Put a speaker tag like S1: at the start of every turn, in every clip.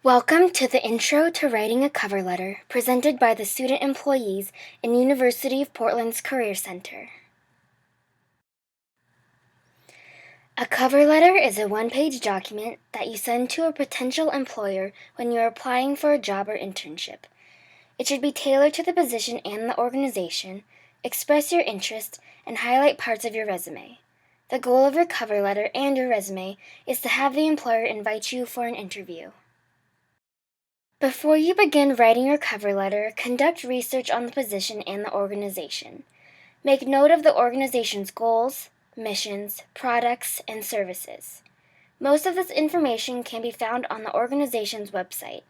S1: Welcome to the Intro to Writing a Cover Letter, presented by the student employees in University of Portland's Career Center. A cover letter is a one-page document that you send to a potential employer when you're applying for a job or internship. It should be tailored to the position and the organization, express your interest, and highlight parts of your resume. The goal of your cover letter and your resume is to have the employer invite you for an interview. Before you begin writing your cover letter, conduct research on the position and the organization. Make note of the organization's goals, missions, products, and services. Most of this information can be found on the organization's website.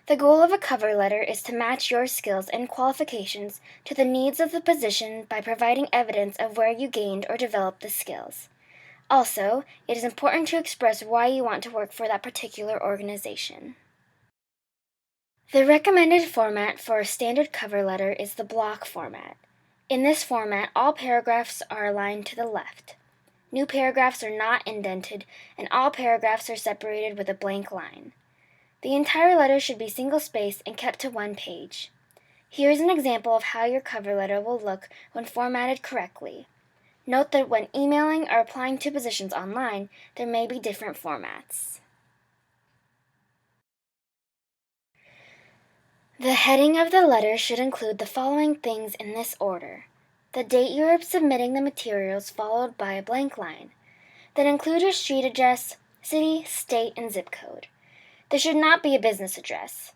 S1: The goal of a cover letter is to match your skills and qualifications to the needs of the position by providing evidence of where you gained or developed the skills. Also, it is important to express why you want to work for that particular organization. The recommended format for a standard cover letter is the block format. In this format, all paragraphs are aligned to the left. New paragraphs are not indented, and all paragraphs are separated with a blank line. The entire letter should be single-spaced and kept to one page. Here is an example of how your cover letter will look when formatted correctly. Note that when emailing or applying to positions online, there may be different formats. The heading of the letter should include the following things in this order: the date you are submitting the materials, followed by a blank line. Then include your street address, city, state, and zip code. There should not be a business address.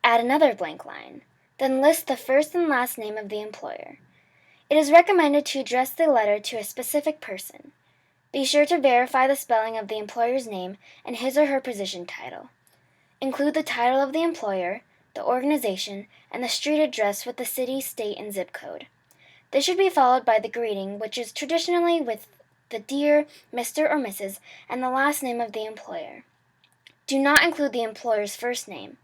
S1: Add another blank line. Then list the first and last name of the employer. It is recommended to address the letter to a specific person. Be sure to verify the spelling of the employer's name and his or her position title. Include the title of the employer, the organization, and the street address with the city, state, and zip code. This should be followed by the greeting, which is traditionally with the Dear, Mr. or Mrs., and the last name of the employer. Do not include the employer's first name.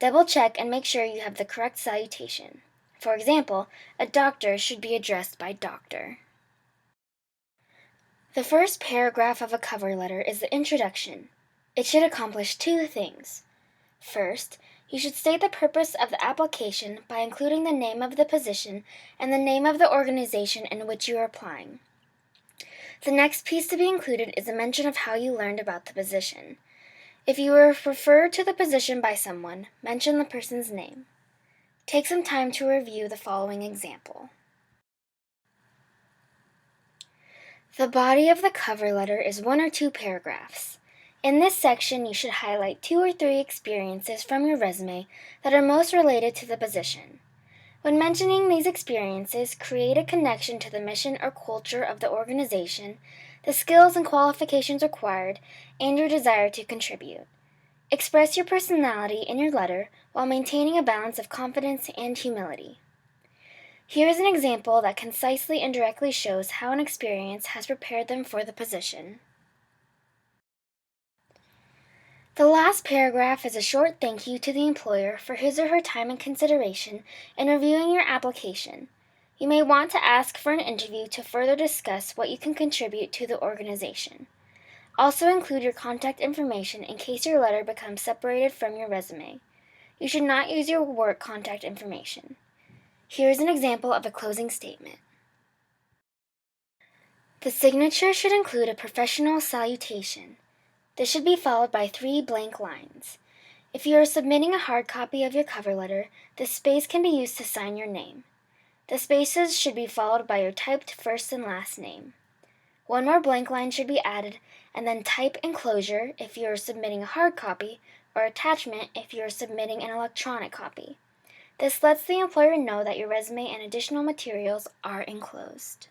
S1: Double check and make sure you have the correct salutation. For example, a doctor should be addressed by doctor. The first paragraph of a cover letter is the introduction. It should accomplish two things. First, you should state the purpose of the application by including the name of the position and the name of the organization in which you are applying. The next piece to be included is a mention of how you learned about the position. If you were referred to the position by someone, mention the person's name. Take some time to review the following example. The body of the cover letter is 1 or 2 paragraphs. In this section, you should highlight 2 or 3 experiences from your resume that are most related to the position. When mentioning these experiences, create a connection to the mission or culture of the organization, the skills and qualifications required, and your desire to contribute. Express your personality in your letter while maintaining a balance of confidence and humility. Here is an example that concisely and directly shows how an experience has prepared them for the position. The last paragraph is a short thank you to the employer for his or her time and consideration in reviewing your application. You may want to ask for an interview to further discuss what you can contribute to the organization. Also include your contact information in case your letter becomes separated from your resume. You should not use your work contact information. Here is an example of a closing statement. The signature should include a professional salutation. This should be followed by 3 blank lines. If you are submitting a hard copy of your cover letter, this space can be used to sign your name. The spaces should be followed by your typed first and last name. 1 more blank line should be added, and then type enclosure if you are submitting a hard copy, or attachment if you are submitting an electronic copy. This lets the employer know that your resume and additional materials are enclosed.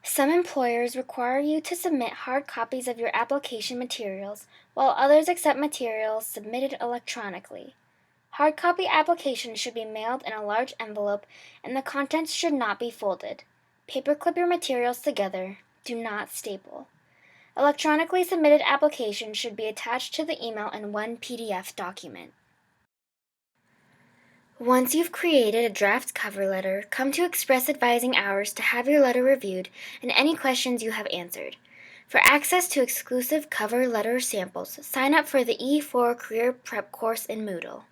S1: Some employers require you to submit hard copies of your application materials, while others accept materials submitted electronically. Hard copy applications should be mailed in a large envelope, and the contents should not be folded. Paperclip your materials together. Do not staple. Electronically submitted applications should be attached to the email in one PDF document. Once you've created a draft cover letter, come to Express Advising hours to have your letter reviewed and any questions you have answered. For access to exclusive cover letter samples, sign up for the E4 Career Prep course in Moodle.